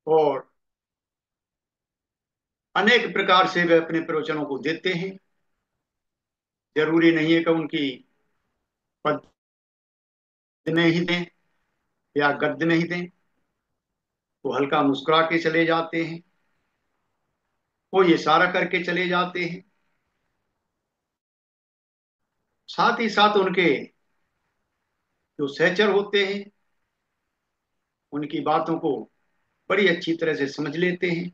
और अनेक प्रकार से वे अपने प्रवचनों को देते हैं। जरूरी नहीं है कि उनकी पद्य में ही दें या गद्य में ही दें। वो हल्का मुस्कुरा के चले जाते हैं, कोई इशारा करके चले जाते हैं। साथ ही साथ उनके जो सहचर होते हैं उनकी बातों को बड़ी अच्छी तरह से समझ लेते हैं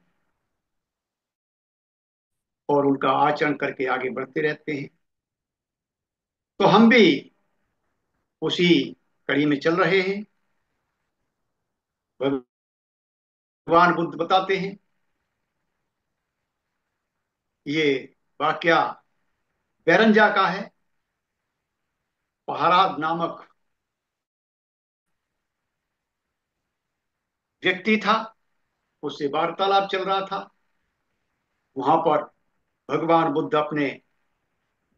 और उनका आचरण करके आगे बढ़ते रहते हैं। तो हम भी उसी कड़ी में चल रहे हैं। भगवान बुद्ध बताते हैं, ये वाक्या बैरंजा का है। पहराद नामक व्यक्ति था, उससे वार्तालाप चल रहा था। वहां पर भगवान बुद्ध अपने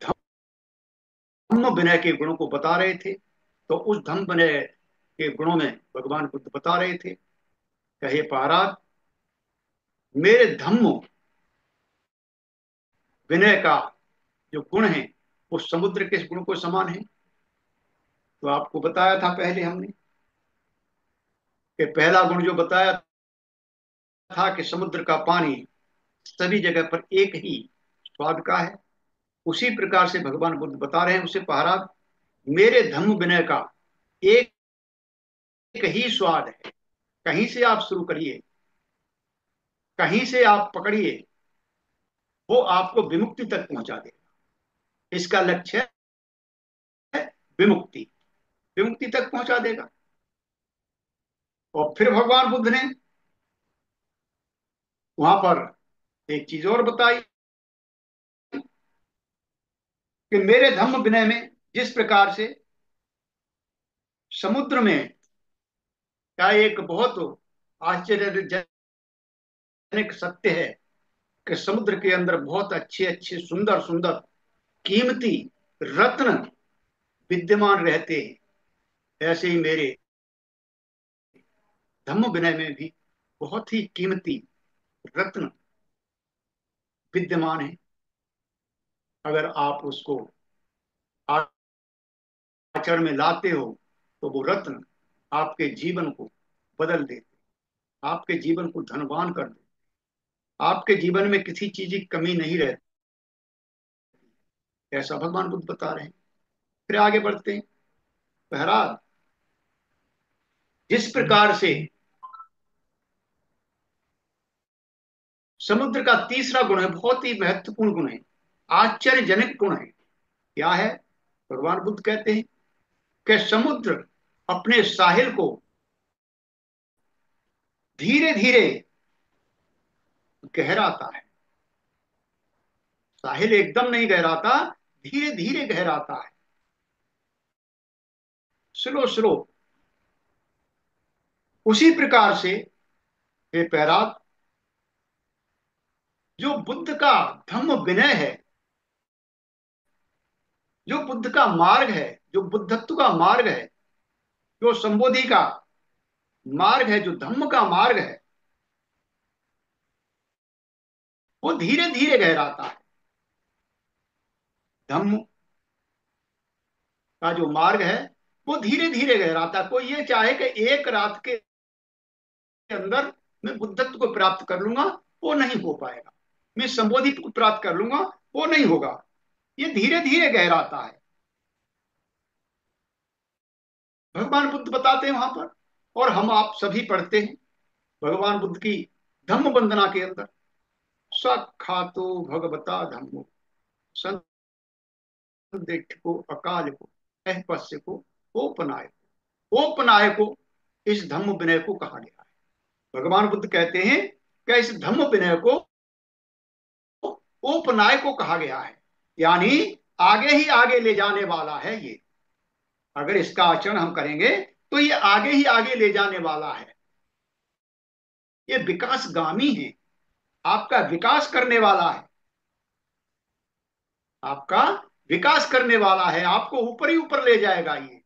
धम्म विनय के गुणों को बता रहे थे। तो उस धम्म विनय के गुणों में भगवान बुद्ध बता रहे थे, कहे पहराद, मेरे धम्म विनय का जो गुण है वो समुद्र के गुण को समान है। तो आपको बताया था पहले हमने कि पहला गुण जो बताया था कि समुद्र का पानी सभी जगह पर एक ही स्वाद का है। उसी प्रकार से भगवान बुद्ध बता रहे हैं उसे पहरा, मेरे धम्म विनय का एक एक ही स्वाद है। कहीं से आप शुरू करिए, कहीं से आप पकड़िए, वो आपको विमुक्ति तक पहुंचा देगा। इसका लक्ष्य है विमुक्ति, विमुक्ति तक पहुंचा देगा। और फिर भगवान बुद्ध ने वहां पर एक चीज और बताई कि मेरे धम्म विनय में जिस प्रकार से समुद्र में का एक बहुत आश्चर्यजनक सत्य है कि समुद्र के अंदर बहुत अच्छे अच्छे सुंदर सुंदर कीमती रत्न विद्यमान रहते हैं, ऐसे ही मेरे धम्म विनय में भी बहुत ही कीमती रत्न विद्यमान है। अगर आप उसको आचरण में लाते हो तो वो रत्न आपके जीवन को बदल देते, आपके जीवन को धनवान कर देते, आपके जीवन में किसी चीज की कमी नहीं रहती। ऐसा भगवान बुद्ध बता रहे हैं। फिर आगे बढ़ते हैं। प्रहलाद, जिस प्रकार से समुद्र का तीसरा गुण है, बहुत ही महत्वपूर्ण गुण है, आश्चर्यजनक गुण है। क्या है? भगवान बुद्ध कहते हैं कि समुद्र अपने साहिल को धीरे धीरे गहराता है। साहिल एकदम नहीं गहराता, धीरे धीरे गहराता है, स्लो स्लो। उसी प्रकार से हे पैरात, जो बुद्ध का धम्म विनय है, जो बुद्ध का मार्ग है, जो बुद्धत्व का मार्ग है, जो संबोधि का मार्ग है, जो धम्म का मार्ग है, वो धीरे धीरे गहराता है। धम्म का जो मार्ग है वो धीरे धीरे गहराता है। कोई ये चाहे कि एक रात के अंदर मैं बुद्धत्व को प्राप्त कर लूंगा, वो नहीं हो पाएगा। मैं संबोधि को प्राप्त कर लूंगा, वो नहीं होगा। ये धीरे धीरे गहराता है, भगवान बुद्ध बताते हैं वहां पर। और हम आप सभी पढ़ते हैं भगवान बुद्ध की धम्म वंदना के अंदर, सखातो भगवता धम्मो संदिग्ध अकाल को अहपस्य को ओपनाय को, ओपनाय को इस धम्म विनय को कहा गया है। भगवान बुद्ध कहते हैं कि इस धम्म विनय को उपनाय को कहा गया है, यानी आगे ही आगे ले जाने वाला है ये। अगर इसका आचरण हम करेंगे तो ये आगे ही आगे ले जाने वाला है। ये विकासगामी है, आपका विकास करने वाला है, आपका विकास करने वाला है, आपको ऊपर ही ऊपर ले जाएगा। ये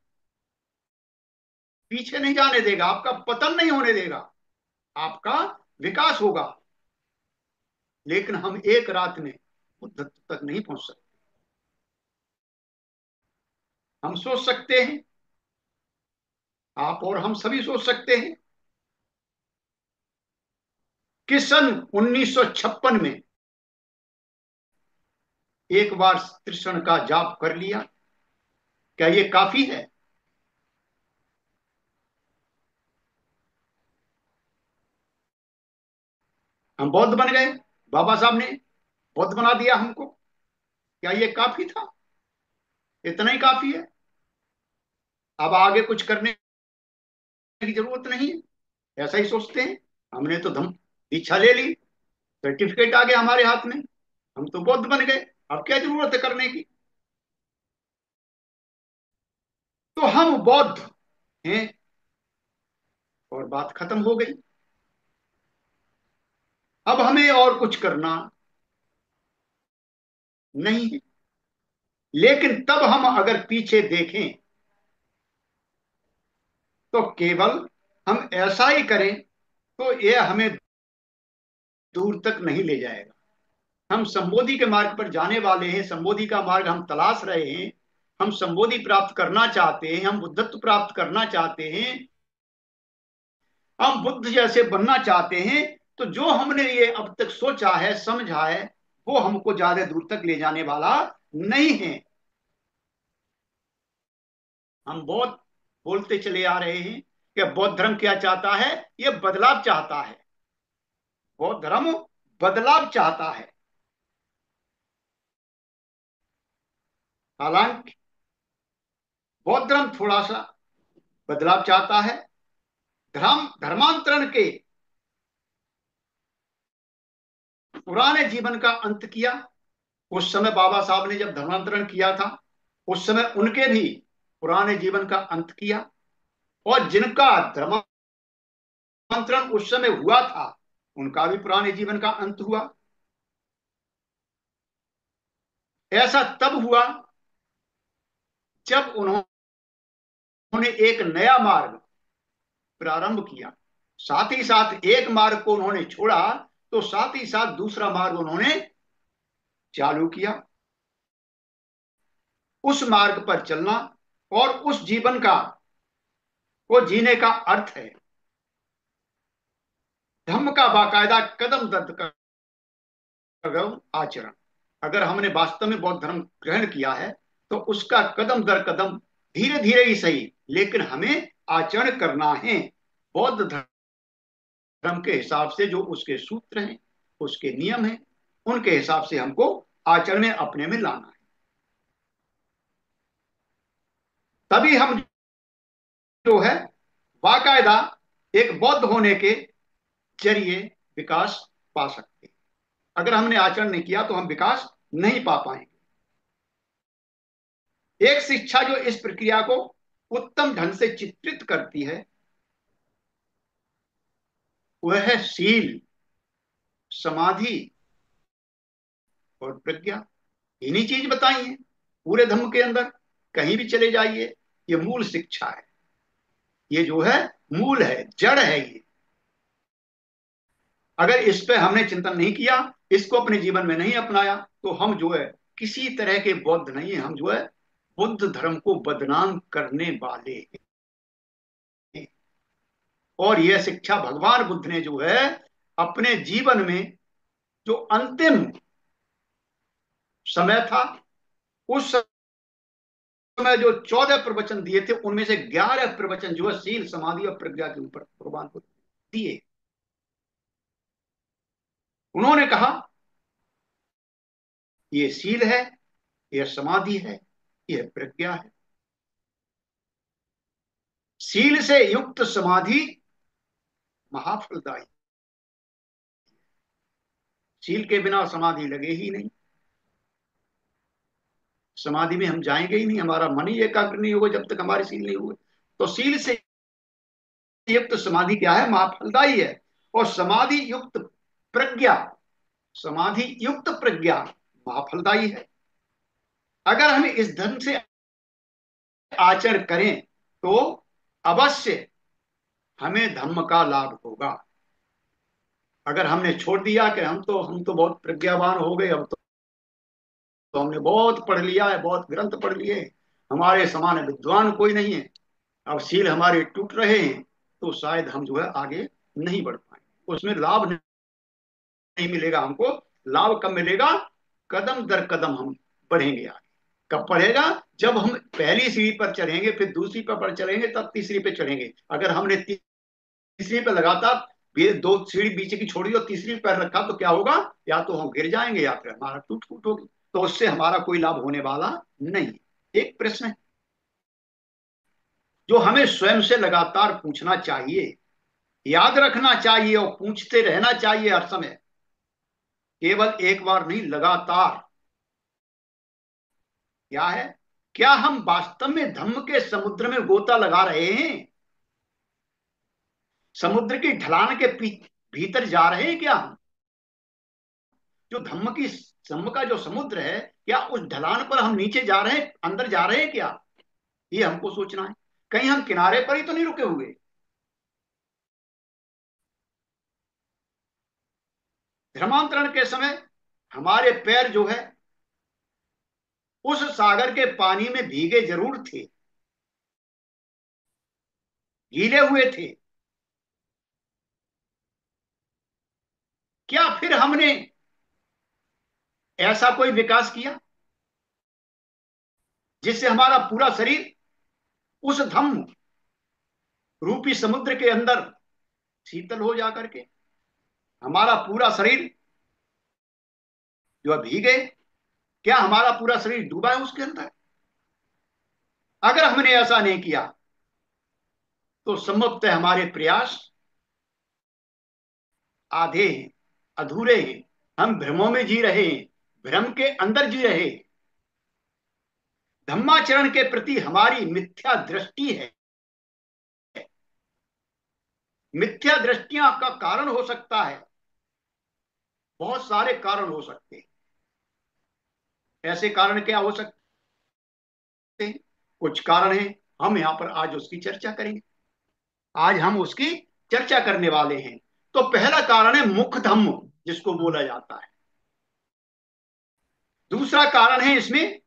पीछे नहीं जाने देगा, आपका पतन नहीं होने देगा। आपका विकास होगा। लेकिन हम एक रात में बुद्धत्व तक नहीं पहुंच सकते। हम सोच सकते हैं, आप और हम सभी सोच सकते हैं कि सन 1956 में एक बार त्रिशण का जाप कर लिया, क्या ये काफी है? हम बौद्ध बन गए, बाबा साहब ने बौद्ध बना दिया हमको, क्या ये काफी था? इतना ही काफी है? अब आगे कुछ करने की जरूरत नहीं है, ऐसा ही सोचते हैं। हमने तो धम दीक्षा ले ली, सर्टिफिकेट आ गया हमारे हाथ में, हम तो बौद्ध बन गए, अब क्या जरूरत है करने की? तो हम बौद्ध हैं और बात खत्म हो गई। अब हमें और कुछ करना नहीं है। लेकिन तब हम अगर पीछे देखें तो केवल हम ऐसा ही करें तो यह हमें दूर तक नहीं ले जाएगा। हम संबोधि के मार्ग पर जाने वाले हैं, संबोधि का मार्ग हम तलाश रहे हैं, हम संबोधि प्राप्त करना चाहते हैं, हम बुद्धत्व प्राप्त करना चाहते हैं, हम बुद्ध जैसे बनना चाहते हैं। तो जो हमने ये अब तक सोचा है, समझा है, वो हमको ज्यादा दूर तक ले जाने वाला नहीं है। हम बहुत बोलते चले आ रहे हैं कि बौद्ध धर्म क्या चाहता है, ये बदलाव चाहता है। बौद्ध धर्म बदलाव चाहता है। हालांकि बौद्ध धर्म थोड़ा सा बदलाव चाहता है। धर्मांतरण के पुराने जीवन का अंत किया। उस समय बाबा साहब ने जब धर्मांतरण किया था, उस समय उनके भी पुराने जीवन का अंत किया। और जिनका धर्मांतरण उस समय हुआ था, उनका भी पुराने जीवन का अंत हुआ। ऐसा तब हुआ जब उन्होंने एक नया मार्ग प्रारंभ किया। साथ ही साथ एक मार्ग को उन्होंने छोड़ा, तो साथ ही साथ दूसरा मार्ग उन्होंने चालू किया। उस मार्ग पर चलना और उस जीवन का को जीने का अर्थ है धम्म का बाकायदा कदम दर कदम आचरण। अगर हमने वास्तव में बौद्ध धर्म ग्रहण किया है तो उसका कदम दर कदम, धीरे धीरे ही सही, लेकिन हमें आचरण करना है। बौद्ध धर्म के हिसाब से जो उसके सूत्र हैं, उसके नियम हैं, उनके हिसाब से हमको आचरण में अपने में लाना है। तभी हम जो है बाकायदा एक बौद्ध होने के जरिए विकास पा सकते हैं। अगर हमने आचरण नहीं किया तो हम विकास नहीं पा पाएंगे। एक शिक्षा जो इस प्रक्रिया को उत्तम ढंग से चित्रित करती है वह है शील, समाधि और प्रज्ञा। इन्हीं चीज बताई है पूरे धम्म के अंदर। कहीं भी चले जाइए, ये मूल शिक्षा है। ये जो है मूल है, जड़ है ये। अगर इस पे हमने चिंतन नहीं किया, इसको अपने जीवन में नहीं अपनाया, तो हम जो है किसी तरह के बौद्ध नहीं है, हम जो है बुद्ध धर्म को बदनाम करने वाले हैं। और यह शिक्षा भगवान बुद्ध ने जो है अपने जीवन में जो अंतिम समय था, उस समय जो 14 प्रवचन दिए थे, उनमें से 11 प्रवचन जो है शील, समाधि और प्रज्ञा के ऊपर भगवान को दिए। उन्होंने कहा ये शील है, यह समाधि है, यह प्रज्ञा है। शील से युक्त समाधि महाफलदायी। शील के बिना समाधि लगे ही नहीं। समाधि में हम जाएंगे ही नहीं, हमारा मन ही एकाग्र नहीं होगा जब तक हमारे शील नहीं हुए। तो शील से युक्त समाधि क्या है? महाफलदायी है। और समाधि युक्त प्रज्ञा, समाधि युक्त प्रज्ञा महाफलदायी है। अगर हम इस ढंग से आचरण करें तो अवश्य हमें धम्म का लाभ होगा। अगर हमने छोड़ दिया कि हम तो बहुत प्रज्ञावान हो गए, अब तो हमने बहुत पढ़ लिया है, बहुत ग्रंथ पढ़ लिए, हमारे समान विद्वान कोई नहीं है, अब सील हमारे टूट रहे हैं, तो शायद हम जो है आगे नहीं बढ़ पाएंगे, उसमें लाभ नहीं मिलेगा हमको। लाभ कब मिलेगा? कदम दर कदम हम बढ़ेंगे आगे। कब बढ़ेगा? जब हम पहली सीढ़ी पर चढ़ेंगे, फिर दूसरी पर चढ़ेंगे, तब तीसरी पे चढ़ेंगे। अगर हमने तीसरी पे लगातार दो सीढ़ी बीच की छोड़ी और तीसरी पैर रखा, तो क्या होगा? या तो हम गिर जाएंगे या फिर हमारा टूट फूट होगी, तो उससे हमारा कोई लाभ होने वाला नहीं। एक प्रश्न है जो हमें स्वयं से लगातार पूछना चाहिए, याद रखना चाहिए और पूछते रहना चाहिए हर समय, केवल एक बार नहीं, लगातार। क्या है? क्या हम वास्तव में धम्म के समुद्र में गोता लगा रहे हैं? समुद्र की ढलान के भीतर जा रहे हैं क्या हम? जो धम्म का जो समुद्र है, क्या उस ढलान पर हम नीचे जा रहे हैं, अंदर जा रहे हैं क्या? ये हमको सोचना है। कहीं हम किनारे पर ही तो नहीं रुके हुए। धर्मांतरण के समय हमारे पैर जो है उस सागर के पानी में भीगे जरूर थे, गीले हुए थे। क्या फिर हमने ऐसा कोई विकास किया जिससे हमारा पूरा शरीर उस धम्म रूपी समुद्र के अंदर शीतल हो जा करके हमारा पूरा शरीर जो है भीगे? क्या हमारा पूरा शरीर डूबा है उसके अंदर? अगर हमने ऐसा नहीं किया तो संभवतः हमारे प्रयास आधे हैं, अधूरे हैं। हम भ्रमों में जी रहे हैं, भ्रम के अंदर जी रहे हैं। धम्माचरण के प्रति हमारी मिथ्या दृष्टि है। मिथ्या दृष्टियां का कारण हो सकता है, बहुत सारे कारण हो सकते हैं। ऐसे कारण क्या हो सकते हैं? कुछ कारण हैं, हम यहां पर आज उसकी चर्चा करेंगे। आज हम उसकी चर्चा करने वाले हैं। तो पहला कारण है मुख धम्म, जिसको बोला जाता है। दूसरा कारण है इसमें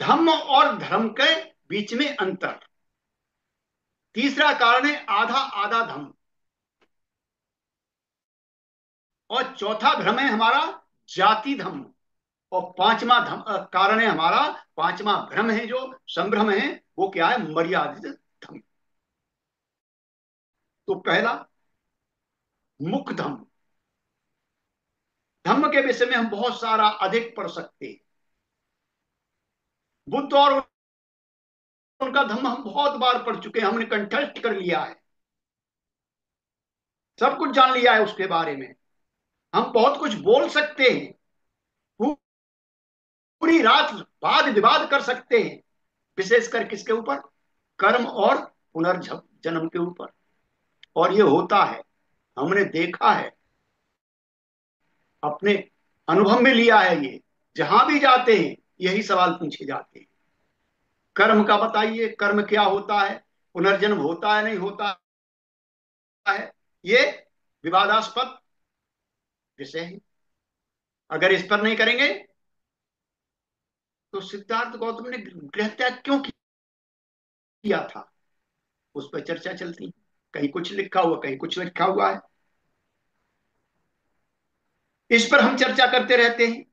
धम्म और धर्म के बीच में अंतर। तीसरा कारण है आधा आधा धम्म। और चौथा भ्रम है हमारा जाति धम्म। और पांचवा कारण है हमारा, पांचवा भ्रम है जो संभ्रम है, वो क्या है? मर्यादित धम्म। तो पहला मुख धम्म। धम्म के विषय में हम बहुत सारा अधिक पढ़ सकते हैं। बुद्ध और उनका धम्म हम बहुत बार पढ़ चुके हैं, हमने कंठस्थ कर लिया है, सब कुछ जान लिया है उसके बारे में। हम बहुत कुछ बोल सकते हैं, पूरी रात वाद विवाद कर सकते हैं, विशेषकर किसके ऊपर? कर्म और पुनर्जन्म के ऊपर। और ये होता है, हमने देखा है, अपने अनुभव में लिया है। ये जहां भी जाते हैं यही सवाल पूछे जाते हैं, कर्म का बताइए, कर्म क्या होता है, पुनर्जन्म होता है नहीं होता है? ये विवादास्पद विषय है। अगर इस पर नहीं करेंगे तो सिद्धार्थ गौतम ने गृह त्याग क्यों किया था, उस पर चर्चा चलती है। कहीं कुछ लिखा हुआ, कहीं कुछ लिखा हुआ है, इस पर हम चर्चा करते रहते हैं।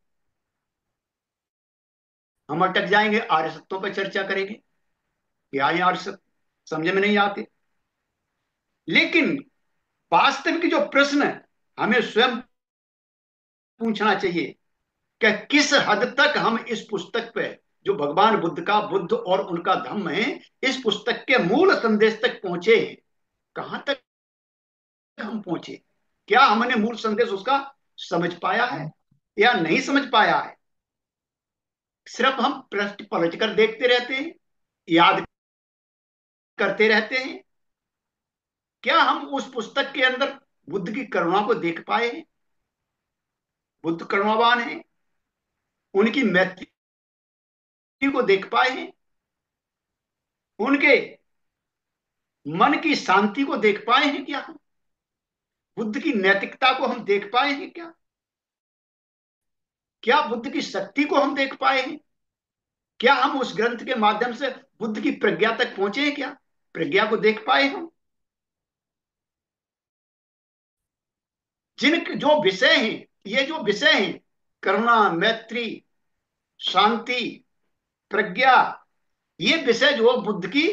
हम अटक जाएंगे, आर्य सत्यों पर चर्चा करेंगे, क्या ये आर्य सत्य समझ में नहीं आते। लेकिन वास्तविक जो प्रश्न हमें स्वयं पूछना चाहिए कि किस हद तक हम इस पुस्तक पे, जो भगवान बुद्ध का, बुद्ध और उनका धम्म है, इस पुस्तक के मूल संदेश तक पहुंचे, कहां तक हम पहुंचे? क्या हमने मूल संदेश उसका समझ पाया है या नहीं समझ पाया है? सिर्फ हम पृष्ठ पलट कर देखते रहते हैं, याद करते रहते हैं। क्या हम उस पुस्तक के अंदर बुद्ध की करुणा को देख पाए हैं? बुद्ध करुणावान है, उनकी मैत्री को देख पाए हैं, उनके मन की शांति को देख पाए हैं क्या हम? बुद्ध की नैतिकता को हम देख पाए हैं क्या? क्या बुद्ध की शक्ति को हम देख पाए हैं? क्या हम उस ग्रंथ के माध्यम से बुद्ध की प्रज्ञा तक पहुंचे हैं क्या? प्रज्ञा को देख पाए हम? जिन जो विषय हैं, ये जो विषय हैं, करुणा, मैत्री, शांति, प्रज्ञा, ये विषय जो बुद्ध की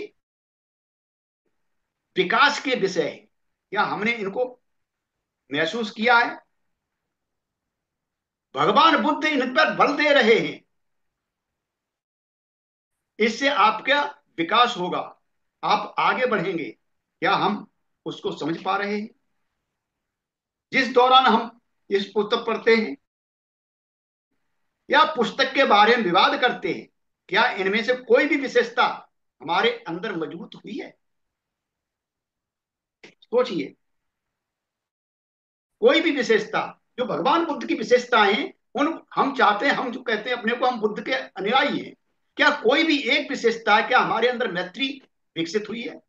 विकास के विषय है, क्या हमने इनको महसूस किया है? भगवान बुद्ध इन पर बल दे रहे हैं, इससे आपका विकास होगा, आप आगे बढ़ेंगे। क्या हम उसको समझ पा रहे हैं? जिस दौरान हम इस पुस्तक पढ़ते हैं या पुस्तक के बारे में विवाद करते हैं, क्या इनमें से कोई भी विशेषता हमारे अंदर मजबूत हुई है? सोचिए, कोई भी विशेषता जो भगवान बुद्ध की विशेषताएं हैं, उन हम चाहते हैं, हम जो कहते हैं अपने को हम बुद्ध के अनुयायी हैं, क्या कोई भी एक विशेषता, क्या हमारे अंदर मैत्री विकसित हुई है?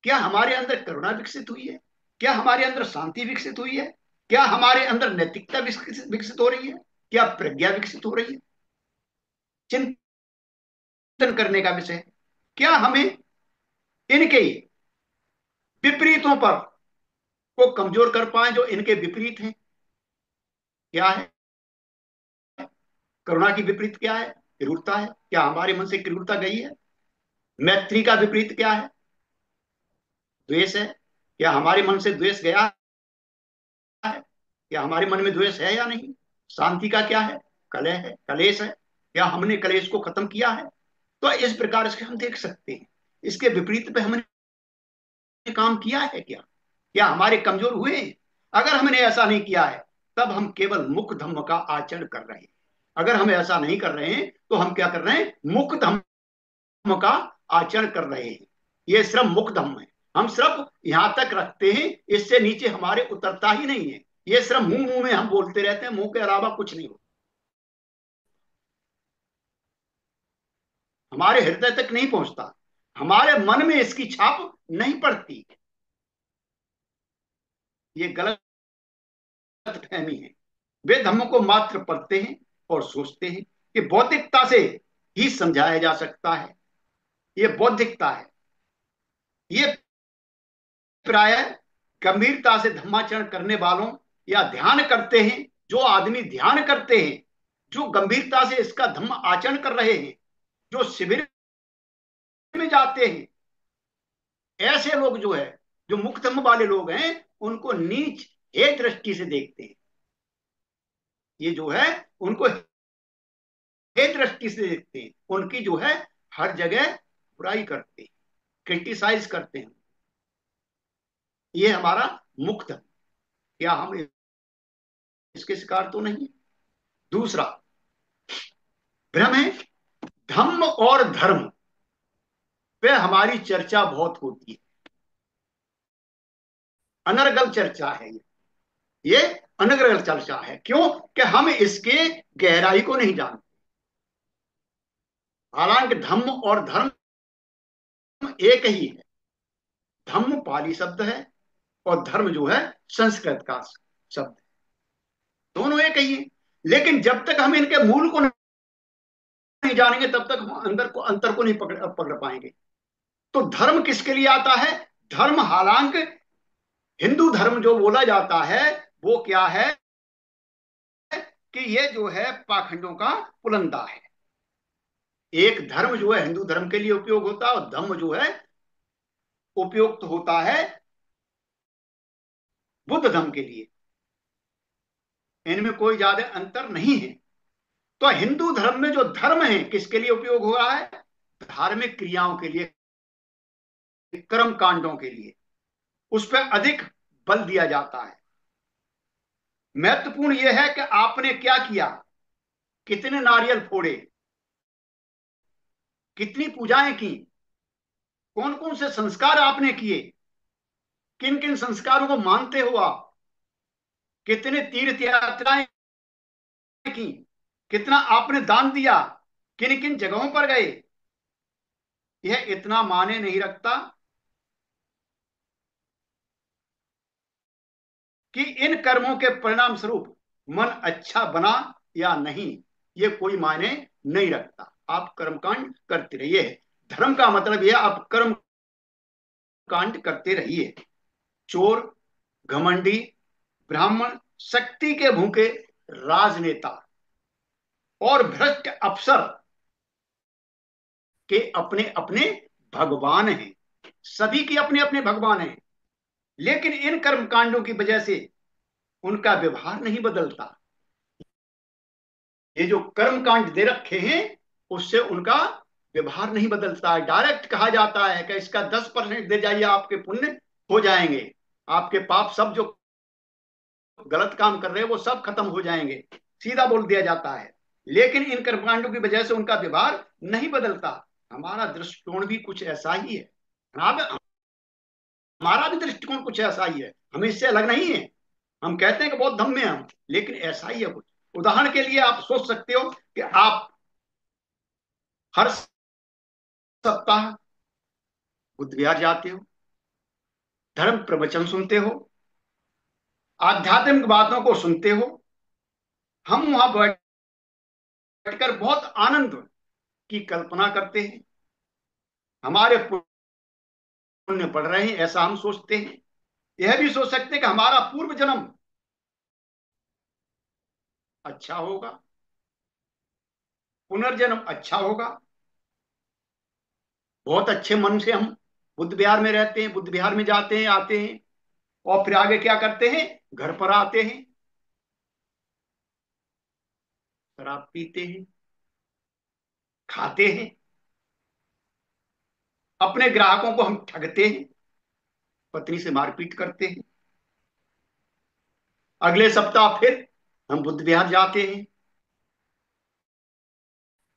क्या हमारे अंदर करुणा विकसित हुई है? क्या हमारे अंदर शांति विकसित हुई है? क्या हमारे अंदर नैतिकता विकसित हो रही है? क्या प्रज्ञा विकसित हो रही है? चिंतन करने का विषय है। क्या हमें इनके विपरीतों पर को कमजोर कर पाए, जो इनके विपरीत हैं? क्या है? करुणा की विपरीत क्या है? क्रूरता है। क्या हमारे मन से क्रूरता गई है? मैत्री का विपरीत क्या है? द्वेष है। क्या हमारे मन से द्वेष गया है? क्या हमारे मन में द्वेष है या नहीं? शांति का क्या है? कलह है, कलेश है। क्या हमने कलेश को खत्म किया है? तो इस प्रकार से हम देख सकते हैं, इसके विपरीत पे हमने काम किया है क्या? क्या हमारे कमजोर हुए हैं? अगर हमने ऐसा नहीं किया है, तब हम केवल मुख धम्म का आचरण कर रहे हैं। अगर हम ऐसा नहीं कर रहे हैं, तो हम क्या कर रहे हैं? मुख धम्म का आचरण कर रहे हैं। ये सिर्फ मुख धम्म है। हम सिर्फ यहां तक रखते हैं, इससे नीचे हमारे उतरता ही नहीं है। ये सिर्फ मुंह मुंह में हम बोलते रहते हैं, मुंह के अलावा कुछ नहीं होता, हमारे हृदय तक नहीं पहुंचता, हमारे मन में इसकी छाप नहीं पड़ती। ये गलत फहमी है। वे धम्म को मात्र पढ़ते हैं और सोचते हैं कि बौद्धिकता से ही समझाया जा सकता है। ये बौद्धिकता है। ये प्राय गंभीरता से धम्माचरण करने वालों या ध्यान करते हैं, जो आदमी ध्यान करते हैं, जो गंभीरता से इसका धम्म आचरण कर रहे हैं, जो शिविर में जाते हैं, ऐसे लोग जो है, जो मुक्तम वाले लोग हैं, उनको नीच हे दृष्टि से देखते हैं। ये जो है, उनको हे दृष्टि से देखते हैं, उनकी जो है हर जगह बुराई करते हैं, क्रिटिसाइज करते हैं। ये हमारा मुक्त है। क्या हम इसके शिकार तो नहीं? दूसरा भ्रम है, धम्म और धर्म पे हमारी चर्चा बहुत होती है, अनर्गल चर्चा है ये अनर्गल चर्चा है। क्यों? कि हम इसके गहराई को नहीं जानते। हालांकि धम्म और धर्म एक ही है। धम्म पाली शब्द है और धर्म जो है संस्कृत का शब्द है। दोनों एक ही है। लेकिन जब तक हम इनके मूल को नहीं जानेंगे, तब तक हम अंतर को नहीं पकड़ पाएंगे। तो धर्म किसके लिए आता है? धर्म, हालांकि हिंदू धर्म जो बोला जाता है, वो क्या है कि ये जो है पाखंडों का पुलंदा है। एक धर्म जो है हिंदू धर्म के लिए उपयोग होता है, और धम्म जो है उपयुक्त होता है बुद्ध धर्म के लिए। इनमें कोई ज्यादा अंतर नहीं है। तो हिंदू धर्म में जो धर्म है, किसके लिए उपयोग हो रहा है? धार्मिक क्रियाओं के लिए, कर्म कांडों के लिए, उस पर अधिक बल दिया जाता है। महत्वपूर्ण यह है कि आपने क्या किया, कितने नारियल फोड़े, कितनी पूजाएं की, कौन कौन से संस्कार आपने किए, किन किन संस्कारों को मानते हो आप, कितने तीर्थ यात्राएं की, कितना आपने दान दिया, किन किन जगहों पर गए, यह इतना माने नहीं रखता। कि इन कर्मों के परिणाम स्वरूप मन अच्छा बना या नहीं, ये कोई मायने नहीं रखता। आप कर्मकांड करते रहिए। धर्म का मतलब यह आप कर्म कांड करते रहिए। चोर, घमंडी, ब्राह्मण, शक्ति के भूखे, राजनेता और भ्रष्ट अफसर के अपने अपने भगवान हैं। सभी के अपने अपने भगवान हैं, लेकिन इन कर्म कांडों की वजह से उनका व्यवहार नहीं बदलता। ये जो कर्म कांड दे रखे हैं, उससे उनका व्यवहार नहीं बदलता है। डायरेक्ट कहा जाता है कि इसका 10% दे जाइए, आपके पुण्य हो जाएंगे, आपके पाप सब जो गलत काम कर रहे हैं वो सब खत्म हो जाएंगे, सीधा बोल दिया जाता है। लेकिन इन कर्मकांडों की वजह से उनका व्यवहार नहीं बदलता। हमारा दृष्टिकोण भी कुछ ऐसा ही है। हमारा भी दृष्टिकोण कुछ ऐसा ही है, हम इससे अलग नहीं है। हम कहते हैं कि बहुत धम्म है हम, लेकिन ऐसा ही है कुछ। उदाहरण के लिए आप सोच सकते हो कि आप हर सप्ताह बुद्ध विहार जाते हो, धर्म प्रवचन सुनते हो, आध्यात्मिक बातों को सुनते हो। हम वहां बैठकर बहुत आनंद की कल्पना करते हैं, हमारे पुण्य पढ़ रहे हैं ऐसा हम सोचते हैं। यह भी सोच सकते हैं कि हमारा पूर्व जन्म अच्छा होगा, पुनर्जन्म अच्छा होगा। बहुत अच्छे मन से हम बुद्ध विहार में रहते हैं, बुद्ध विहार में जाते हैं, आते हैं, और फिर आगे क्या करते हैं, घर पर आते हैं, शराब पीते हैं, खाते हैं, अपने ग्राहकों को हम ठगते हैं, पत्नी से मारपीट करते हैं। अगले सप्ताह फिर हम बुद्ध विहार जाते हैं,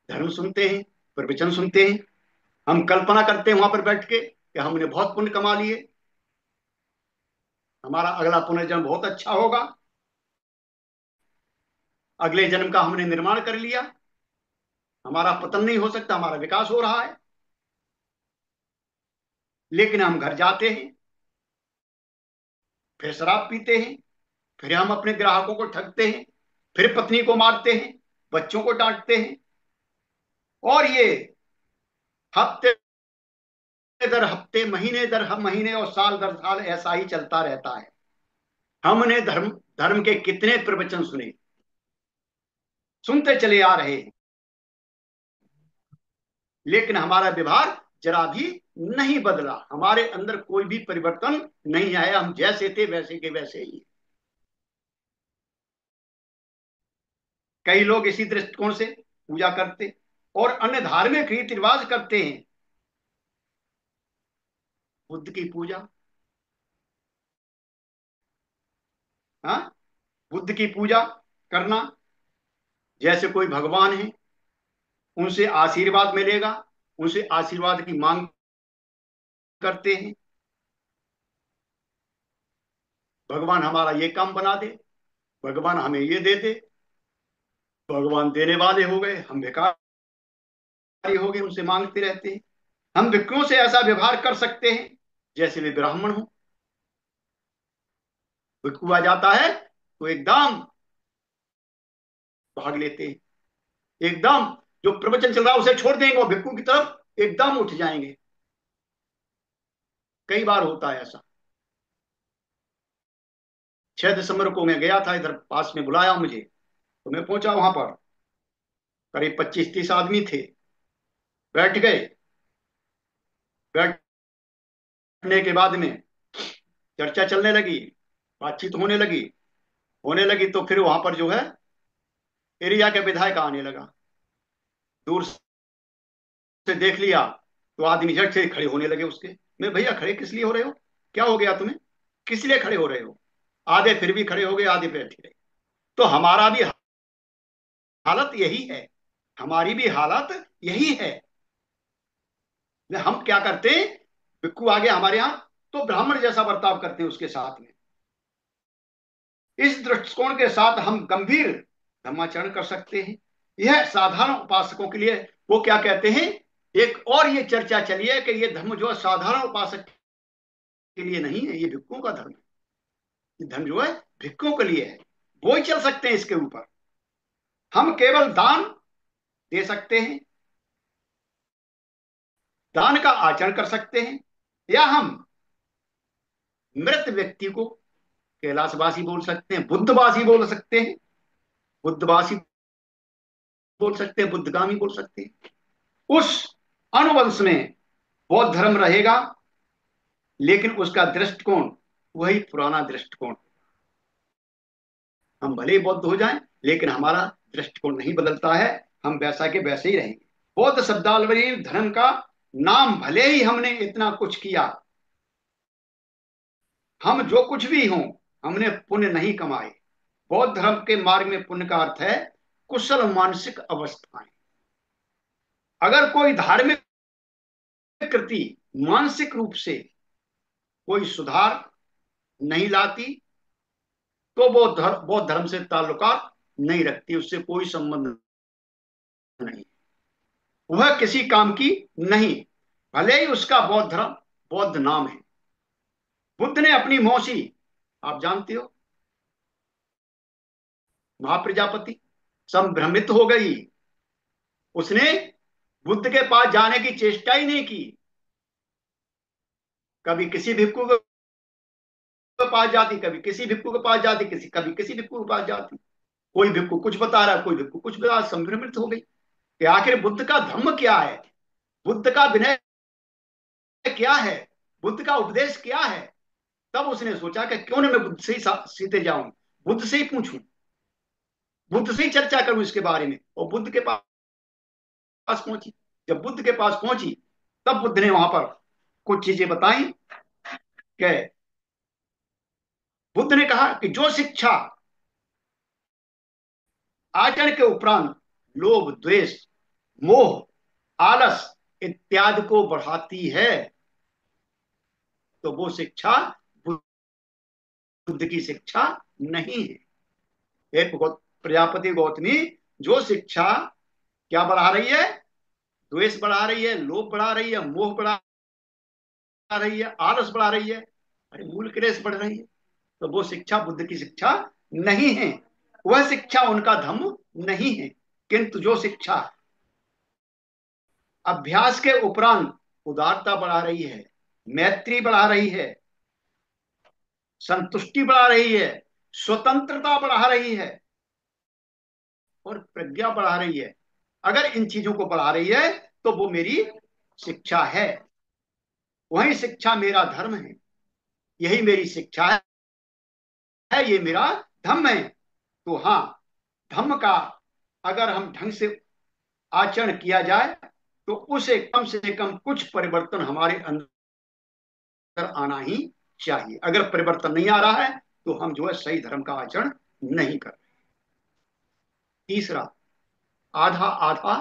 धर्म सुनते हैं, प्रवचन सुनते हैं। हम कल्पना करते हैं वहां पर बैठ के कि हमने बहुत पुण्य कमा लिए, हमारा अगला पुनर्जन्म बहुत अच्छा होगा, अगले जन्म का हमने निर्माण कर लिया, हमारा पतन नहीं हो सकता, हमारा विकास हो रहा है। लेकिन हम घर जाते हैं, फिर शराब पीते हैं, फिर हम अपने ग्राहकों को ठगते हैं, फिर पत्नी को मारते हैं, बच्चों को डांटते हैं, और ये हफ्ते दर हफ्ते, महीने दर महीने और साल दर साल ऐसा ही चलता रहता है। हमने धर्म धर्म के कितने प्रवचन सुने, सुनते चले आ रहे हैं, लेकिन हमारा व्यवहार जरा भी नहीं बदला, हमारे अंदर कोई भी परिवर्तन नहीं आया, हम जैसे थे वैसे के वैसे ही। कई लोग इसी दृष्टिकोण से पूजा करते और अन्य धार्मिक रीति रिवाज करते हैं। बुद्ध की पूजा, हाँ, बुद्ध की पूजा करना जैसे कोई भगवान है, उनसे आशीर्वाद मिलेगा, उनसे आशीर्वाद की मांग करते हैं। भगवान हमारा ये काम बना दे, भगवान हमें ये दे दे। भगवान देने वाले हो गए, हम भिखारी हो गए, उनसे मांगते रहते हैं। हम भिक्षुओं से ऐसा व्यवहार कर सकते हैं जैसे वे ब्राह्मण हो। भिक्षु आ जाता है तो एकदम भाग लेते हैं, एकदम जो प्रवचन चल रहा है उसे छोड़ देंगे और भिक्षु की तरफ एकदम उठ जाएंगे। कई बार होता है ऐसा। 6 दिसंबर को मैं गया था, इधर पास में बुलाया मुझे, तो मैं पहुंचा वहां पर। करीब 25-30 आदमी थे, बैठ गए। बैठने के बाद में चर्चा चलने लगी, बातचीत होने लगी तो फिर वहां पर जो है एरिया के विधायक आने लगा। दूर से देख लिया तो आदमी झट से खड़े होने लगे उसके। मैं, भैया खड़े किस लिए हो रहे हो, क्या हो गया तुम्हें, किस लिए खड़े हो रहे हो। आधे फिर भी खड़े हो गए, आधे बैठे रहे। तो हमारा भी हालत यही है, हमारी भी हालत यही है। हम क्या करते हैं, भिक्खु आ गया हमारे यहाँ तो ब्राह्मण जैसा बर्ताव करते हैं उसके साथ में। इस दृष्टिकोण के साथ हम गंभीर धर्माचरण कर सकते हैं। यह साधारण उपासकों के लिए, वो क्या कहते हैं, एक और ये चर्चा चली है कि ये धर्म जो है साधारण उपासक के लिए नहीं है, ये भिक्षुओं का धर्म है। ये धन जो है भिक्षुकों के लिए है, वो ही चल सकते हैं इसके ऊपर। हम केवल दान दे सकते हैं, दान का आचरण कर सकते हैं, या हम मृत व्यक्ति को कैलाशवासी बोल सकते हैं, बुद्धवासी बोल सकते हैं, बुद्धवासी बोल सकते हैं, बुद्धगामी बोल सकते हैं। उस अनुवंश में बौद्ध धर्म रहेगा, लेकिन उसका दृष्टिकोण वही पुराना दृष्टिकोण। हम भले ही बौद्ध हो जाएं, लेकिन हमारा दृष्टिकोण नहीं बदलता है, हम वैसा के वैसे ही रहेंगे। बौद्ध शब्दावली धर्म का नाम, भले ही हमने इतना कुछ किया, हम जो कुछ भी हों, हमने पुण्य नहीं कमाए। बौद्ध धर्म के मार्ग में पुण्य का अर्थ है कुशल मानसिक अवस्थाएं। अगर कोई धार्मिक कृति मानसिक रूप से कोई सुधार नहीं लाती, तो वो बौद्ध धर्म से ताल्लुकात नहीं रखती, उससे कोई संबंध नहीं, वह किसी काम की नहीं, भले ही उसका बौद्ध धर्म बौद्ध नाम है। बुद्ध ने अपनी मौसी, आप जानते हो, महाप्रजापति, संभ्रमित हो गई। उसने बुद्ध के पास जाने की चेष्टा ही नहीं की। कभी किसी भिक्षु के पास जाती, कभी किसी भिक्षु के पास जाती, कभी किसी भिक्षु के पास जाती। कोई भिक्षु कुछ बता रहा, कोई भिक्षु कुछ बता, संभ्रमित हो गई कि आखिर बुद्ध का धर्म क्या है, बुद्ध का विनय क्या है, बुद्ध का उपदेश क्या है। तब उसने सोचा कि क्यों ना मैं बुद्ध से ही सीधे जाऊं, बुद्ध से ही पूछूं, बुद्ध से ही चर्चा करूं इसके बारे में। और बुद्ध के पास पहुंची। जब बुद्ध के पास पहुंची, तब बुद्ध ने वहां पर कुछ चीजें बताई कि बुद्ध ने कहा कि जो शिक्षा आचरण के उपरांत लोभ, द्वेष, मोह, आलस इत्यादि को बढ़ाती है, तो वो शिक्षा बुद्ध की शिक्षा नहीं है। एक प्रजापति गौतमी जो शिक्षा क्या बढ़ा रही है, द्वेष बढ़ा रही है, लोभ बढ़ा रही है, मोह बढ़ा रही है, आलस बढ़ा रही है, अरे मूल क्लेश बढ़ रही है, तो वो शिक्षा बुद्ध की शिक्षा नहीं है, वह शिक्षा उनका धर्म नहीं है। किंतु जो शिक्षा अभ्यास के उपरांत उदारता बढ़ा रही है, मैत्री बढ़ा रही है, संतुष्टि बढ़ा रही है, स्वतंत्रता बढ़ा रही है और प्रज्ञा बढ़ा रही है, अगर इन चीजों को बढ़ा रही है, तो वो मेरी शिक्षा है, वही शिक्षा मेरा धर्म है, यही मेरी शिक्षा है, ये मेरा धर्म है। तो हाँ, धर्म का अगर हम ढंग से आचरण किया जाए, तो उसे कम से कम कुछ परिवर्तन हमारे अंदर आना ही चाहिए। अगर परिवर्तन नहीं आ रहा है, तो हम जो है सही धर्म का आचरण नहीं कर रहे। तीसरा, आधा आधा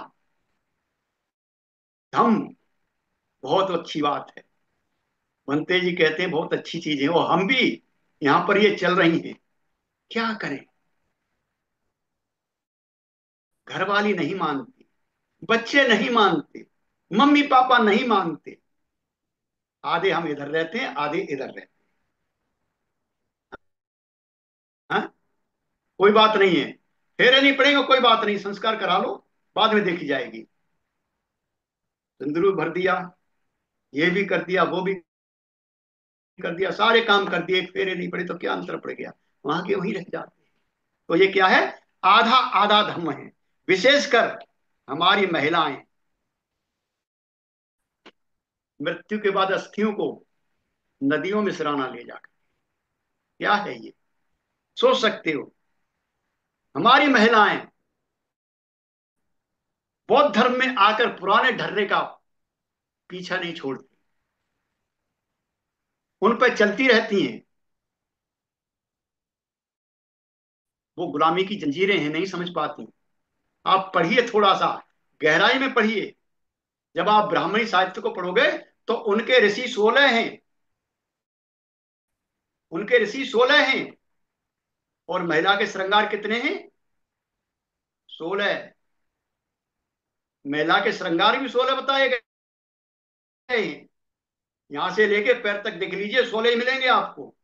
धम्म, बहुत अच्छी बात है। बनते जी कहते हैं बहुत अच्छी चीज है, और हम भी यहाँ पर ये चल रही हैं। क्या करें, घर वाली नहीं मानती, बच्चे नहीं मानते, मम्मी पापा नहीं मानते, आधे हम इधर रहते हैं, आधे इधर रहते हैं। हाँ? कोई बात नहीं है, फेरे नहीं पड़ेगा, कोई बात नहीं, संस्कार करा लो, बाद में देखी जाएगी। सिंदूर भर दिया, ये भी कर दिया, वो भी कर दिया, सारे काम कर दिए, फेरे नहीं पड़े, तो क्या अंतर पड़ गया, वहां के वहीं रह जाते हैं। तो ये क्या है, आधा आधा धर्म है। विशेषकर हमारी महिलाएं मृत्यु के बाद अस्थियों को नदियों में सिराना ले जाकर, क्या है ये, सोच सकते हो। हमारी महिलाएं बौद्ध धर्म में आकर पुराने ढर्रे का पीछा नहीं छोड़ती, उन पर चलती रहती हैं। वो गुलामी की जंजीरें हैं, नहीं समझ पाती। आप पढ़िए, थोड़ा सा गहराई में पढ़िए। जब आप ब्राह्मणी साहित्य को पढ़ोगे, तो उनके ऋषि 16 हैं, उनके ऋषि 16 हैं, और महिला के श्रृंगार कितने हैं, 16। महिला के श्रृंगार भी 16 बताए गए हैं। यहां से लेके पैर तक देख लीजिए, 16 ही मिलेंगे आपको।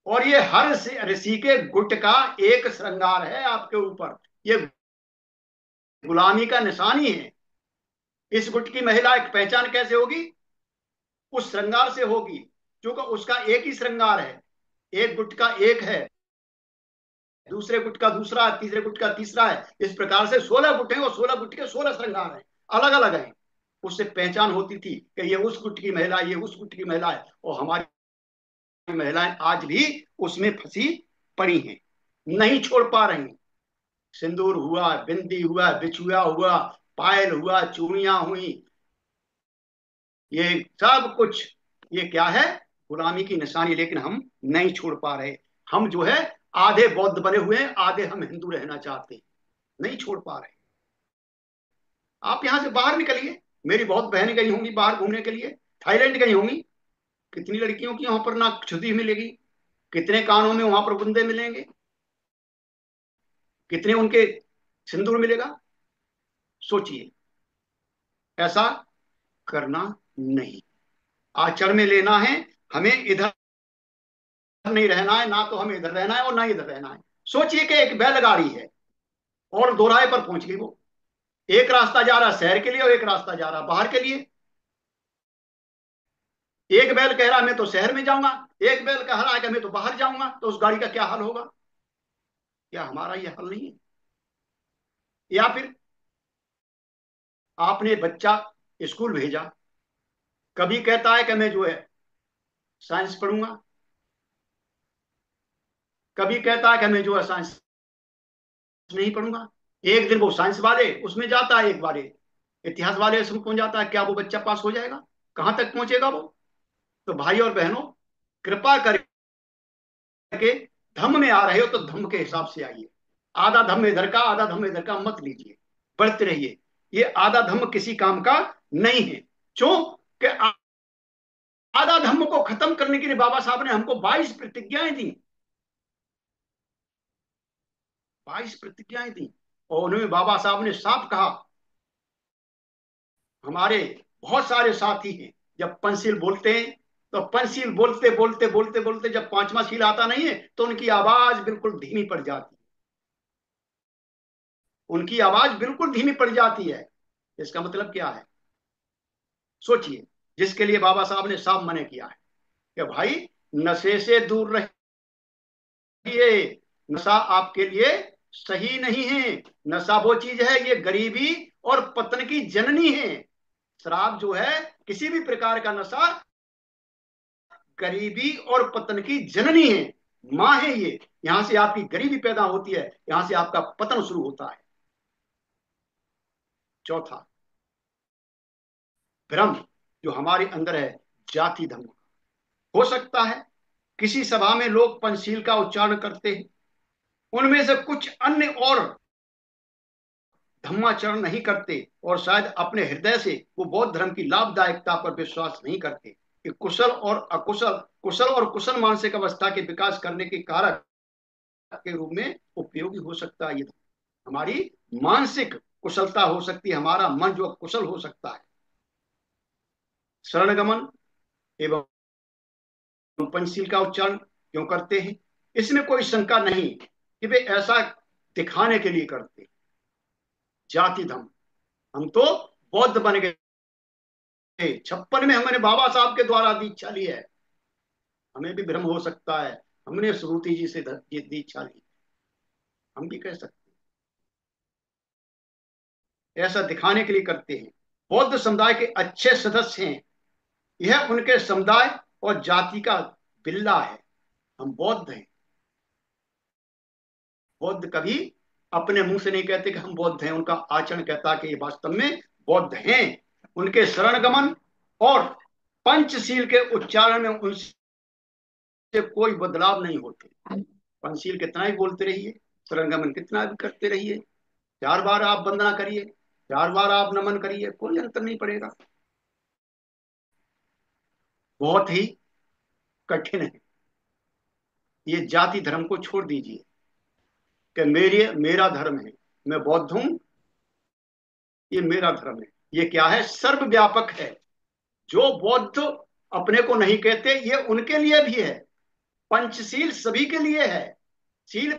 और ये हर ऋषि के गुट का एक श्रृंगार है आपके ऊपर। ये गुलामी का निशानी है। इस गुट की महिला की पहचान कैसे होगी? उस श्रृंगार से होगी, क्योंकि उसका एक ही श्रृंगार है। एक गुट का एक है, दूसरे गुट का दूसरा है, तीसरे गुट का तीसरा है। इस प्रकार से 16 गुट हैं और 16 गुट के 16 श्रृंगार हैं, अलग अलग हैं। उससे पहचान होती थी कि ये उस गुट की महिला, ये उस गुट की महिला है। और हमारी महिलाएं आज भी उसमें फंसी पड़ी हैं, नहीं छोड़ पा रही। सिंदूर हुआ, बिंदी हुआ, बिछुआ हुआ, पायल हुआ, चूड़ियां हुई, ये सब कुछ, ये क्या है? गुलामी की निशानी। लेकिन हम नहीं छोड़ पा रहे। हम जो है आधे बौद्ध बने हुए हैं, आधे हम हिंदू रहना चाहते हैं, नहीं छोड़ पा रहे। आप यहां से बाहर निकलिए। मेरी बहुत बहनें गई होंगी बाहर घूमने के लिए, थाईलैंड गई होंगी। कितनी लड़कियों की वहां पर नाक छुदी मिलेगी, कितने कानों में वहां पर बुंदे मिलेंगे, कितने उनके सिंदूर मिलेगा। सोचिए, ऐसा करना नहीं। आचरण में लेना है। हमें इधर नहीं रहना है, ना तो हमें इधर रहना है और ना इधर रहना है। सोचिए कि एक बैलगाड़ी है और दोराहे पर पहुंच गई वो। एक रास्ता जा रहा है शहर के लिए और एक रास्ता जा रहा है बाहर के लिए। एक बैल कह रहा है मैं तो शहर में जाऊंगा, एक बैल कह रहा है कि मैं तो बाहर जाऊंगा। तो उस गाड़ी का क्या हाल होगा? क्या हमारा ये हाल नहीं है? या फिर आपने बच्चा स्कूल भेजा, कभी कहता है कि मैं जो है साइंस पढ़ूंगा, कभी कहता है कि मैं जो है साइंस नहीं पढ़ूंगा। एक दिन वो साइंस वाले उसमें जाता है, एक बारे इतिहास वाले उसमें पहुंच जाता है। क्या वो बच्चा पास हो जाएगा? कहां तक पहुंचेगा वो? तो भाई और बहनों, कृपा करके धम्म में आ रहे हो तो धम्म के हिसाब से आइए। आधा धम्म इधर का, आधा धम्म इधर का मत लीजिए, बढ़ते रहिए। ये आधा धम्म किसी काम का नहीं है। क्यों? कि आधा धम्म को खत्म करने के लिए बाबा साहब ने हमको 22 प्रतिज्ञाएं दी। 22 प्रतिज्ञाएं दी। और उन्होंने बाबा साहब ने साफ कहा, हमारे बहुत सारे साथी हैं, जब पंसील बोलते हैं तो पंसील बोलते बोलते बोलते बोलते जब पांचवा सील आता नहीं है तो उनकी आवाज बिल्कुल धीमी पड़ जाती है। उनकी आवाज बिल्कुल धीमी पड़ जाती है। इसका मतलब क्या है? सोचिए। जिसके लिए बाबा साहब ने साफ मना किया है कि भाई नशे से दूर रहिए, नशा आपके लिए सही नहीं है। नशा वो चीज है, ये गरीबी और पतन की जननी है। शराब जो है, किसी भी प्रकार का नशा गरीबी और पतन की जननी है, माँ है ये। यहां से आपकी गरीबी पैदा होती है, यहां से आपका पतन शुरू होता है। चौथा भ्रम जो हमारे अंदर है, जाति धर्म। हो सकता है किसी सभा में लोग पंचशील का उच्चारण करते हैं, उनमें से कुछ अन्य और धम्माचरण नहीं करते, और शायद अपने हृदय से वो बौद्ध धर्म की लाभदायकता पर विश्वास नहीं करते कि कुशल और अकुशल, कुशल और कुशल मानसिक अवस्था के विकास करने के कारक के रूप में उपयोगी हो सकता है। ये हमारी मानसिक कुशलता हो सकती है, हमारा मन जो कुशल हो सकता है। शरणगमन एवं पंचशील का उच्चारण क्यों करते हैं? इसमें कोई शंका नहीं कि वे ऐसा दिखाने के लिए करते। जाति धर्म, हम तो बौद्ध बन गए, 56 में हमने बाबा साहब के द्वारा दीक्षा ली है। हमें भी भ्रम हो सकता है, हमने श्रुति जी से ये दीक्षा ली, हम भी कह सकते हैं। ऐसा दिखाने के लिए करते हैं। बौद्ध समुदाय के अच्छे सदस्य हैं, यह उनके समुदाय और जाति का बिल्ला है। हम बौद्ध हैं। बौद्ध कभी अपने मुंह से नहीं कहते कि हम बौद्ध हैं, उनका आचरण कहता है कि ये वास्तव में बौद्ध हैं। उनके शरणगमन और पंचशील के उच्चारण में उनसे कोई बदलाव नहीं होते। पंचशील कितना ही बोलते रहिए, शरणगमन कितना भी करते रहिए, 4 बार आप वंदना करिए, 4 बार आप नमन करिए, कोई अंतर नहीं पड़ेगा। बहुत ही कठिन है। ये जाति धर्म को छोड़ दीजिए कि मेरा धर्म है, मैं बौद्ध हूं, ये मेरा धर्म है। ये क्या है? सर्वव्यापक है। जो बौद्ध अपने को नहीं कहते, ये उनके लिए भी है। पंचशील सभी के लिए है। शील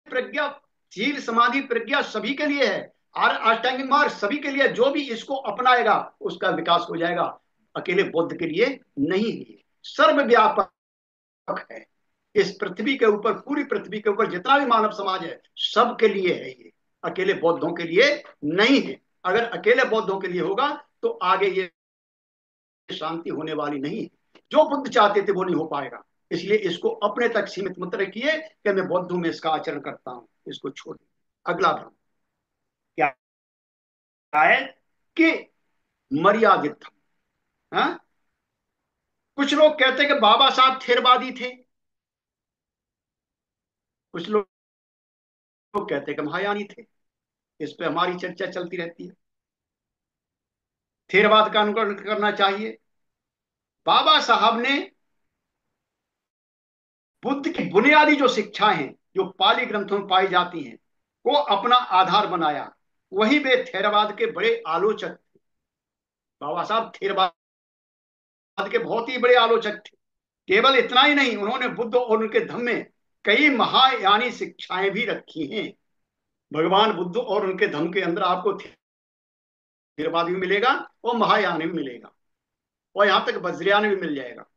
प्रज्ञा, शील समाधि प्रज्ञा सभी के लिए है। और अष्टांगिक मार्ग सभी के लिए, जो भी इसको अपनाएगा उसका विकास हो जाएगा। अकेले बुद्ध के लिए नहीं है, सर्वव्यापक है। इस पृथ्वी के ऊपर, पूरी पृथ्वी के ऊपर जितना भी मानव समाज है सबके लिए है ये, अकेले बौद्धों के लिए नहीं है। अगर अकेले बौद्धों के लिए होगा तो आगे ये शांति होने वाली नहीं है। जो बुद्ध चाहते थे वो नहीं हो पाएगा। इसलिए इसको अपने तक सीमित मत रखिए कि मैं बौद्धों में इसका आचरण करता हूं, इसको छोड़। अगला भ्रम क्या है कि मर्यादित धर्म। हाँ? कुछ लोग कहते हैं कि बाबा साहब थेरवादी थे, कुछ लोग कहते हैं कि महायानी थे। इस पे हमारी चर्चा चलती रहती है। थेरवाद का अनुकरण करना चाहिए। बाबा साहब ने बुद्ध की बुनियादी जो शिक्षाएं हैं, जो पाली ग्रंथों में पाई जाती हैं, को अपना आधार बनाया। वही वे थेरवाद के बड़े आलोचक थे। बाबा साहब थेरवाद के बहुत ही बड़े आलोचक थे। केवल इतना ही नहीं, उन्होंने बुद्ध और उनके धर्म में कई महायानी शिक्षाएं भी रखी हैं। भगवान बुद्ध और उनके धर्म के अंदर आपको थेरवाद भी मिलेगा और महायान भी मिलेगा, और यहां तक वज्रयान भी मिल जाएगा।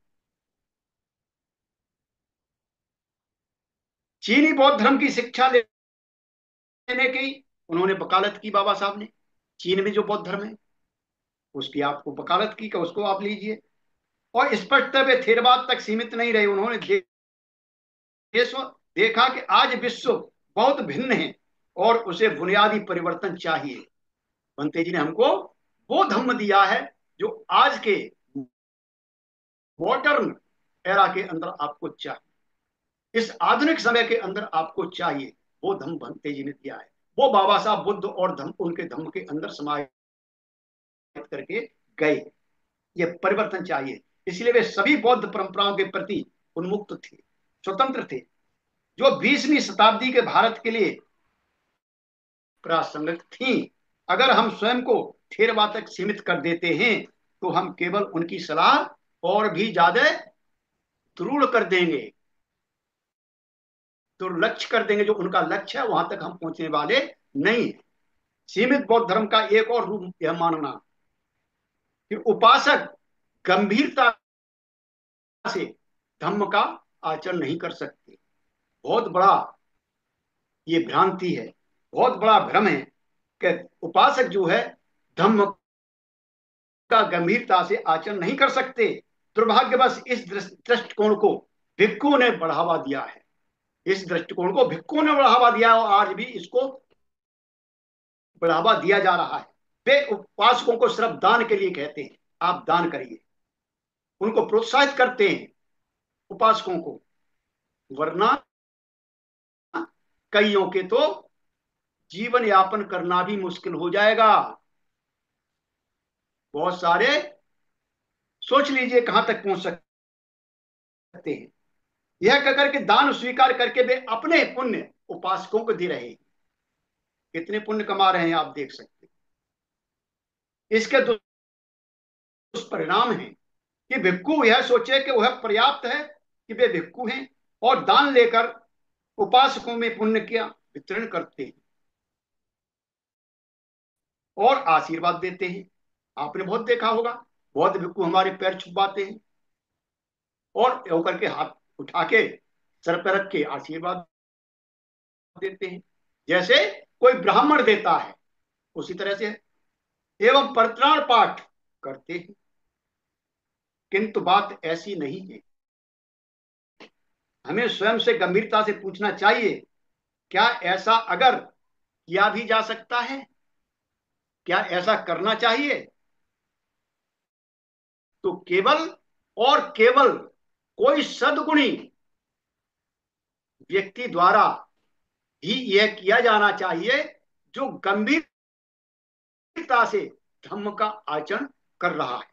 चीनी बौद्ध धर्म की शिक्षा लेने की उन्होंने वकालत की। बाबा साहब ने चीन में जो बौद्ध धर्म है उसकी आपको वकालत की कि उसको आप लीजिए। और स्पष्ट वे थेरवाद तक सीमित नहीं रहे। उन्होंने देखा कि आज विश्व बहुत भिन्न है और उसे बुनियादी परिवर्तन चाहिए। बनते जी ने हमको वो धम्म दिया है जो आज के मॉडर्न एरा के अंदर आपको चाहिए, इस आधुनिक समय के अंदर आपको चाहिए। वो धम्म बनते जी ने दिया है। वो बाबा साहब बुद्ध और धम्म, उनके धम्म के अंदर समाहित करके गए। ये परिवर्तन चाहिए। इसलिए वे सभी बौद्ध परंपराओं के प्रति उन्मुक्त थे, स्वतंत्र थे, जो 20वीं शताब्दी के भारत के लिए प्रासंगिक थी। अगर हम स्वयं को थेरवाद तक सीमित कर देते हैं तो हम केवल उनकी सलाह और भी ज्यादा दृढ़ कर देंगे, तो लक्ष्य कर देंगे। जो उनका लक्ष्य है वहां तक हम पहुंचने वाले नहीं। सीमित बौद्ध धर्म का एक और रूप यह मानना कि उपासक गंभीरता से धम्म का आचरण नहीं कर सकते। बहुत बड़ा ये भ्रांति है, बहुत बड़ा भ्रम है कि उपासक जो है धम्म का गंभीरता से आचरण नहीं कर सकते। दुर्भाग्यवश इस दृष्टिकोण को भिक्खु ने बढ़ावा दिया है। इस दृष्टिकोण को भिक्खु ने बढ़ावा दिया और आज भी इसको बढ़ावा दिया जा रहा है। वे उपासकों को सिर्फ दान के लिए कहते हैं, आप दान करिए, उनको प्रोत्साहित करते हैं उपासकों को। वरना कईयों के तो जीवन यापन करना भी मुश्किल हो जाएगा। बहुत सारे सोच लीजिए कहां तक पहुंच सकते हैं। यह कहकर के दान स्वीकार करके वे अपने पुण्य उपासकों को दे रहे हैं। कितने पुण्य कमा रहे हैं आप देख सकते हैं। इसके दुष्परिणाम है कि भिक्खु यह सोचे कि वह पर्याप्त है कि वे भिक्खु हैं और दान लेकर उपासकों में पुण्य का वितरण करते हैं और आशीर्वाद देते हैं। आपने बहुत देखा होगा, बहुत भिक्खु हमारे पैर छुपाते हैं और होकर के हाथ उठा के सर पर रख के आशीर्वाद देते हैं, जैसे कोई ब्राह्मण देता है उसी तरह से। एवं परित्राण पाठ करते हैं। किंतु बात ऐसी नहीं है। हमें स्वयं से गंभीरता से पूछना चाहिए, क्या ऐसा अगर किया भी जा सकता है, क्या ऐसा करना चाहिए, तो केवल और केवल कोई सद्गुणी व्यक्ति द्वारा ही यह किया जाना चाहिए जो गंभीरता से धम्म का आचरण कर रहा है,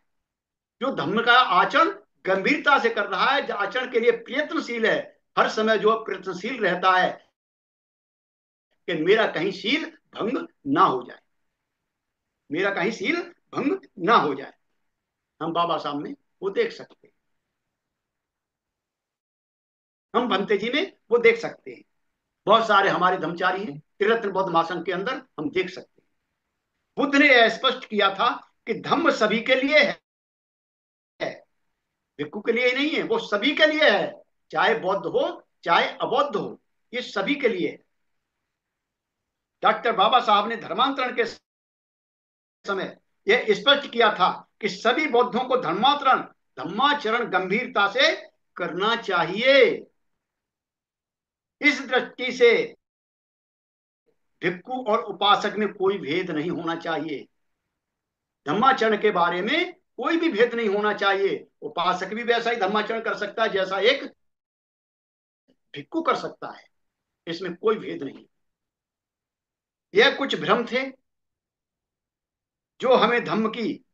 जो धम्म का आचरण गंभीरता से कर रहा है, जो आचरण के लिए प्रयत्नशील है, हर समय जो प्रयत्नशील रहता है कि मेरा कहीं शील भंग ना हो जाए, मेरा कहीं शील भंग ना हो जाए। हम बाबा सामने वो देख सकते हैं। हम भंते जी में वो देख सकते हैं। बहुत सारे हमारे धर्मचारी हैं त्रिरत्न बौद्ध महासंघ के अंदर, हम देख सकते हैं। बुद्ध ने यह स्पष्ट किया था कि धम्म सभी के लिए है, भिक्खु के लिए ही नहीं है, वो सभी के लिए है। चाहे बौद्ध हो चाहे अबौद्ध हो, ये सभी के लिए है। डॉक्टर बाबा साहब ने धर्मांतरण के समय यह स्पष्ट किया था कि सभी बौद्धों को धर्माचरण गंभीरता से करना चाहिए। इस दृष्टि से भिक्खु और उपासक में कोई भेद नहीं होना चाहिए। धर्माचरण के बारे में कोई भी भेद नहीं होना चाहिए। उपासक भी वैसा ही धर्माचरण कर सकता है जैसा एक भिक्खु कर सकता है, इसमें कोई भेद नहीं। यह कुछ भ्रम थे जो हमें धम्म की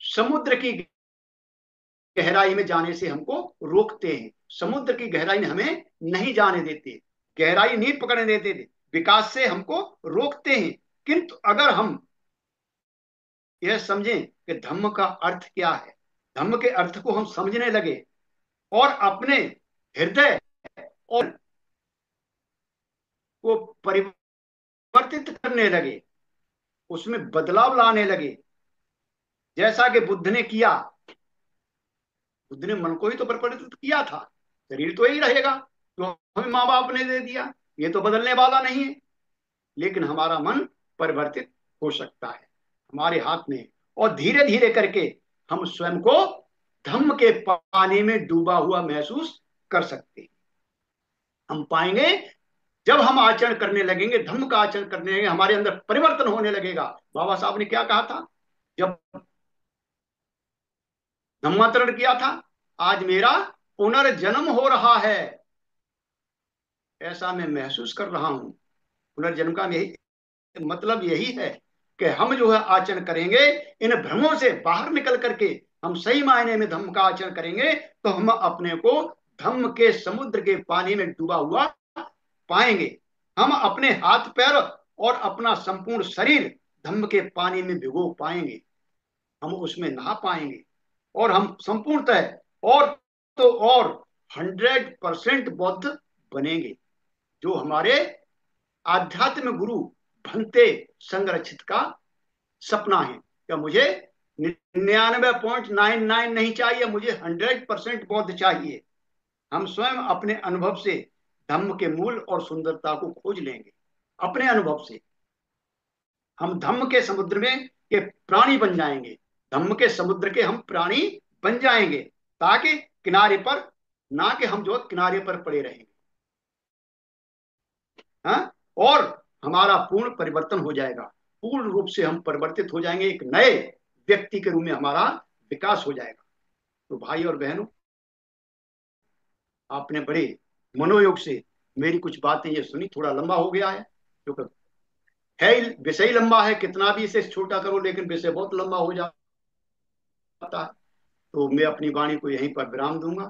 समुद्र की गहराई में जाने से हमको रोकते हैं। समुद्र की गहराई में हमें नहीं जाने देते, गहराई नहीं पकड़ने देते थे, विकास से हमको रोकते हैं। किंतु अगर हम यह समझें कि धम्म का अर्थ क्या है, धम्म के अर्थ को हम समझने लगे और अपने हृदय और को परिवर्तित करने लगे, उसमें बदलाव लाने लगे, जैसा कि बुद्ध ने किया। बुद्ध ने मन को ही तो परिवर्तित किया था, शरीर तो यही रहेगा जो हमें माँ बाप ने दे दिया, ये तो बदलने वाला नहीं है। लेकिन हमारा मन परिवर्तित हो सकता है, हमारे हाथ में। और धीरे धीरे करके हम स्वयं को धम्म के पानी में डूबा हुआ महसूस कर सकते हैं। हम पाएंगे जब हम आचरण करने लगेंगे, धम्म का आचरण करने लगेंगे, हमारे अंदर परिवर्तन होने लगेगा। बाबा साहब ने क्या कहा था जब धम्माचरण किया था? आज मेरा पुनर्जन्म हो रहा है, ऐसा मैं महसूस कर रहा हूं। पुनर्जन्म का यही मतलब यही है कि हम जो है आचरण करेंगे, इन भ्रमों से बाहर निकल करके हम सही मायने में धम्म का आचरण करेंगे, तो हम अपने को धम्म के समुद्र के पानी में डूबा हुआ पाएंगे। हम अपने हाथ पैर और अपना संपूर्ण शरीर धम्म के पानी में भिगो पाएंगे, हम उसमें नहा पाएंगे और हम संपूर्णतः और तो और 100% बौद्ध बनेंगे, जो हमारे आध्यात्म गुरु भंते संरक्षित का सपना है। क्या मुझे 99.99 नहीं चाहिए, मुझे 100% बौद्ध चाहिए। हम स्वयं अपने अनुभव से धम्म के मूल और सुंदरता को खोज लेंगे। अपने अनुभव से हम धम्म के समुद्र में के प्राणी बन जाएंगे, धम्म के समुद्र के हम प्राणी बन जाएंगे, ताकि किनारे पर ना कि हम जो किनारे पर पड़े रहेंगे। हाँ, और हमारा पूर्ण परिवर्तन हो जाएगा, पूर्ण रूप से हम परिवर्तित हो जाएंगे, एक नए व्यक्ति के रूप में हमारा विकास हो जाएगा। तो भाई और बहनों, आपने बड़े मनोयोग से मेरी कुछ बातें ये सुनी। थोड़ा लंबा हो गया है क्योंकि है विषय लंबा है, कितना भी इसे छोटा करो लेकिन विषय बहुत लंबा हो जाता है। तो मैं अपनी वाणी को यहीं पर विराम दूंगा।